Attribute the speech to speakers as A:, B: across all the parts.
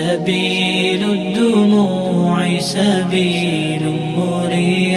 A: سبيل الدموع سبيل مريح.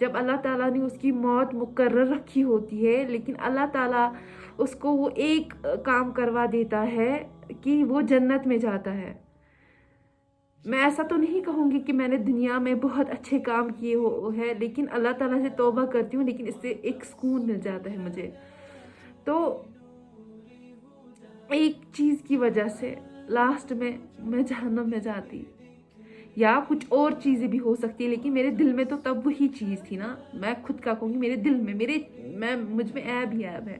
B: جب اللہ تعالیٰ نے اس کی موت مقرر رکھی ہوتی ہے، لیکن اللہ تعالیٰ اس کو وہ ایک کام کروا دیتا ہے کہ وہ جنت میں جاتا ہے۔ میں ایسا تو نہیں کہوں گی کہ میں نے دنیا میں بہت اچھے کام کیے ہے، لیکن اللہ تعالیٰ سے توبہ کرتی ہوں، لیکن اس سے ایک سکون مل جاتا ہے مجھے۔ تو ایک چیز کی وجہ سے لاسٹ میں جہنم میں جاتی، یا کچھ اور چیزیں بھی ہو سکتی ہے، لیکن میرے دل میں تو تب وہی چیز تھی نا۔ میں خود کا کہوں گی، میرے دل میں مجھ میں عیب ہی عیب ہے،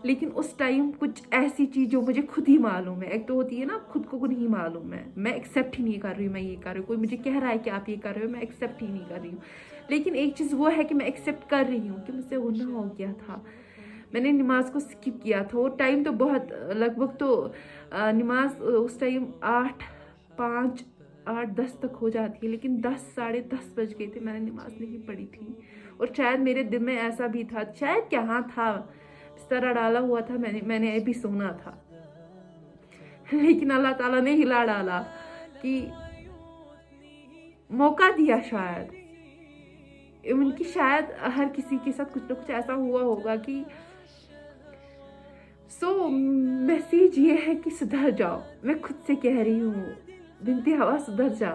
B: لیکن اس ٹائم کچھ ایسی چیز جو مجھے خود ہی معلوم ہے۔ ایک تو ہوتی ہے نا خود کو نہیں معلوم ہے، میں ایکسیپٹ ہی نہیں کر رہی ہوں، میں یہ کر رہی ہوں، کوئی مجھے کہہ رہا ہے کہ آپ یہ کر رہے ہو، میں ایکسیپٹ ہی نہیں کر رہی ہوں۔ لیکن ایک چیز وہ ہے کہ میں ایکسیپٹ کر رہی ہوں کہ مجھ سے گناہ ہو گیا تھا، میں نے نماز کو سکپ کیا تھا۔ وہ ٹائم تو بہت لگ بھگ تو نماز اس ٹائم 8:10 تک ہو جاتی ہے، لیکن 10:30 بج گئے تھے، میں نے نماز نہیں پڑھی تھی۔ اور شاید میرے دل میں ایسا بھی تھا، شاید کہاں تھا، بستر ڈالا ہوا تھا، میں نے ابھی سونا تھا، لیکن اللہ تعالیٰ نے ہلا ڈالا کہ موقع دیا۔ شاید ان کی شاید ہر کسی کے ساتھ کچھ نہ کچھ ایسا ہوا ہوگا کہ میسیج یہ ہے کہ سدھر جاؤ۔ میں خود سے کہہ رہی ہوں بنتی ہوا، سدھر جا۔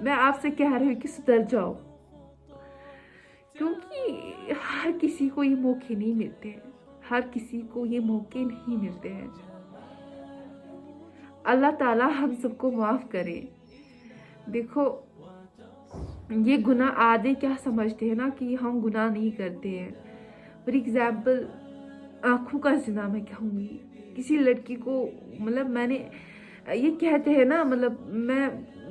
B: میں آپ سے کہہ رہی ہوں کہ سدھر جاؤ، کیونکہ ہر کسی کو یہ موقع نہیں ملتے ہیں، ہر کسی کو یہ موقع نہیں ملتے ہیں۔ اللہ تعالیٰ ہم سب کو معاف کرے۔ دیکھو یہ گناہ آدھے کیا سمجھتے ہیں نا کہ ہم گناہ نہیں کرتے ہیں۔ فار ایگزامپل آنکھوں کا زنا میں کہوں گی، کسی لڑکی کو مطلب میں نے یہ کہتے ہیں نا، مطلب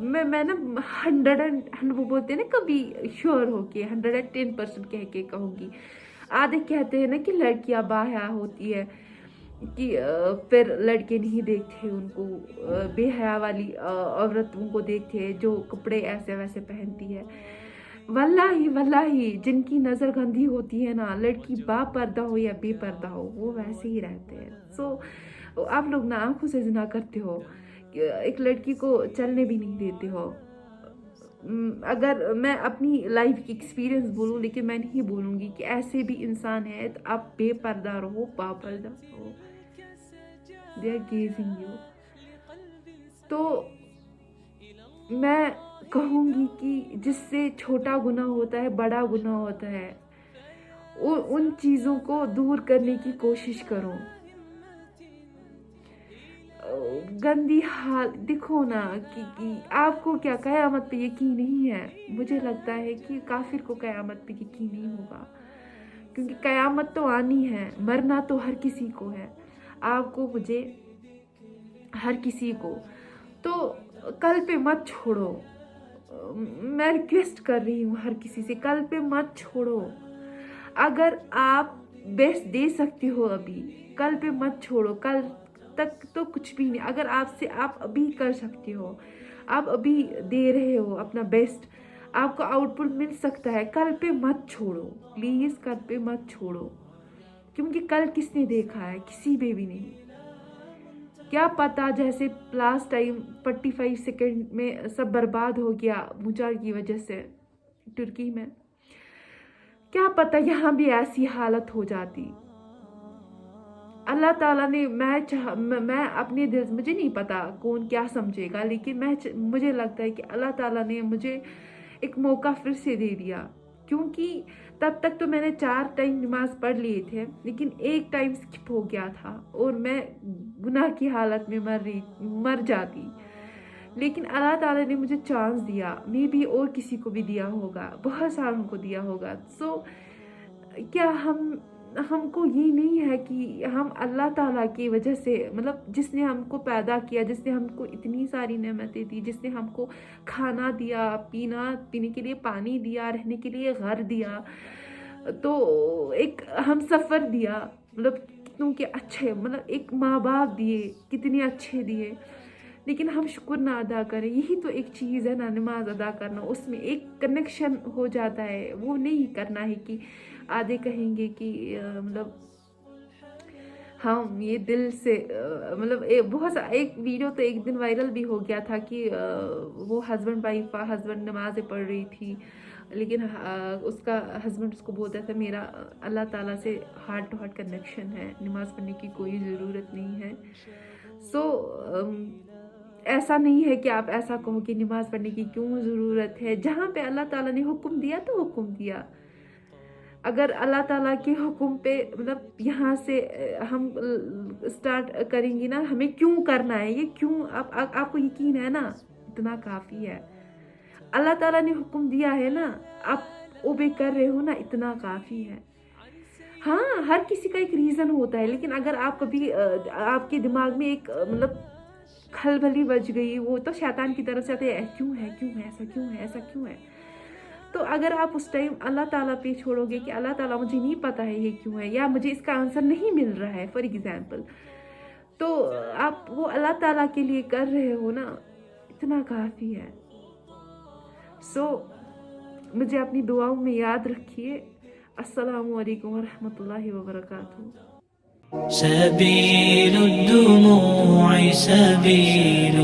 B: میں نا 100 وہ بولتے ہیں نا کبھی شیور ہو کے 110% کہہ کے کہوں گی۔ آدھے کہتے ہیں نا کہ لڑکیاں باحیا ہوتی ہے، کہ پھر لڑکے نہیں دیکھتے ان کو، بے حیا والی عورتوں کو دیکھتے جو کپڑے ایسے ویسے پہنتی ہے۔ واللہ جن کی نظر گندی ہوتی ہے نا، لڑکی با پردہ ہو یا بے پردہ ہو، وہ ویسے ہی رہتے ہیں۔ آپ لوگ نا آنکھوں سے زنا کرتے ہو، ایک لڑکی کو چلنے بھی نہیں دیتے ہو۔ اگر میں اپنی لائف کی ایکسپیرینس بولوں، لیکن میں نہیں بولوں گی کہ ایسے بھی انسان ہیں، آپ بے پردہ رہو، با پردہ رہو، they are gazing you۔ تو میں کہوں گی کہ جس سے چھوٹا گناہ ہوتا ہے، بڑا گناہ ہوتا ہے، ان چیزوں کو دور کرنے کی کوشش کرو۔ گندی حال دیکھو نا کہ آپ کو کیا قیامت پہ یقین نہیں ہے؟ مجھے لگتا ہے کہ کافر کو قیامت پہ یقین نہیں ہوگا، کیونکہ قیامت تو آنی ہے، مرنا تو ہر کسی کو ہے، آپ کو، مجھے، ہر کسی کو۔ تو کل پہ مت چھوڑو، میں ریکویسٹ کر رہی ہوں ہر کسی سے، کل پہ مت چھوڑو۔ اگر آپ بیسٹ دے سکتے ہو ابھی، کل پہ مت چھوڑو، کل تک تو کچھ بھی نہیں۔ اگر آپ ابھی کر سکتے ہو، آپ ابھی دے رہے ہو اپنا بیسٹ، آپ کو آؤٹ پٹ مل سکتا ہے، کل پہ مت چھوڑو پلیز، کل پہ مت چھوڑو، کیونکہ کل کس نے دیکھا ہے؟ کسی پہ بھی نہیں۔ کیا پتا، جیسے لاسٹ ٹائم 45 سیکنڈ میں سب برباد ہو گیا بھوچال کی وجہ سے ترکی میں، کیا پتا یہاں بھی ایسی حالت ہو جاتی۔ اللہ تعالیٰ نے، میں اپنے دل، مجھے نہیں پتا کون کیا سمجھے گا، لیکن مجھے لگتا ہے کہ اللہ تعالیٰ نے مجھے ایک موقع پھر سے دے دیا، کیونکہ تب تک تو میں نے 4 ٹائم نماز پڑھ لیے تھے، لیکن ایک ٹائم سکپ ہو گیا تھا اور میں گناہ کی حالت میں مر جاتی۔ لیکن اللہ تعالیٰ نے مجھے چانس دیا، مے بی اور کسی کو بھی دیا ہوگا، بہت ساروں کو دیا ہوگا۔ کیا ہم کو یہ نہیں ہے کہ ہم اللہ تعالیٰ کی وجہ سے، مطلب جس نے ہم کو پیدا کیا، جس نے ہم کو اتنی ساری نعمتیں دی، جس نے ہم کو کھانا دیا، پینے کے لیے پانی دیا، رہنے کے لیے گھر دیا، تو ایک ہم سفر دیا، مطلب کتنوں کے اچھے، مطلب ایک ماں باپ دیے، کتنے اچھے دیے، لیکن ہم شکر نہ ادا کریں۔ یہی تو ایک چیز ہے نا، نماز ادا کرنا، اس میں ایک کنیکشن ہو جاتا ہے، وہ نہیں کرنا ہے کہ آدھے کہیں گے کہ مطلب ہم یہ دل سے مطلب بہت ایک ویڈیو تو ایک دن وائرل بھی ہو گیا تھا کہ وہ ہسبینڈ نمازیں پڑھ رہی تھی، لیکن اس کا ہسبینڈ اس کو بولتا تھا میرا اللہ تعالیٰ سے ہارٹ ٹو ہارٹ کنیکشن ہے، نماز پڑھنے کی کوئی ضرورت نہیں ہے. سو ایسا نہیں ہے کہ آپ ایسا کہو کہ نماز پڑھنے کی کیوں ضرورت ہے. جہاں پہ اللہ تعالیٰ نے حکم دیا تو حکم دیا. اگر اللہ تعالیٰ کے حکم پہ مطلب یہاں سے ہم اسٹارٹ کریں گی نا ہمیں کیوں کرنا ہے، یہ کیوں آپ کو یقین ہے نا اتنا کافی ہے. اللہ تعالیٰ نے حکم دیا ہے نا، آپ اوبے کر رہے ہو نا، اتنا کافی ہے. ہاں ہر کسی کا ایک ریزن ہوتا ہے، لیکن اگر آپ کبھی آپ کے دماغ میں ایک مطلب کھلبلی بج گئی، وہ تو شیطان کی طرف سے آتے ہیں کیوں ہے ایسا کیوں ہے. تو اگر آپ اس ٹائم اللہ تعالیٰ پہ چھوڑو گے کہ اللہ تعالیٰ مجھے نہیں پتا ہے یہ کیوں ہے، یا مجھے اس کا آنسر نہیں مل رہا ہے فار ایگزامپل، تو آپ وہ اللہ تعالیٰ کے لیے کر رہے ہو نا، اتنا کافی ہے. سو مجھے اپنی دعاؤں میں یاد رکھیے. السلام علیکم ورحمۃ اللہ وبرکاتہ.
A: سبيل الدموع سبيل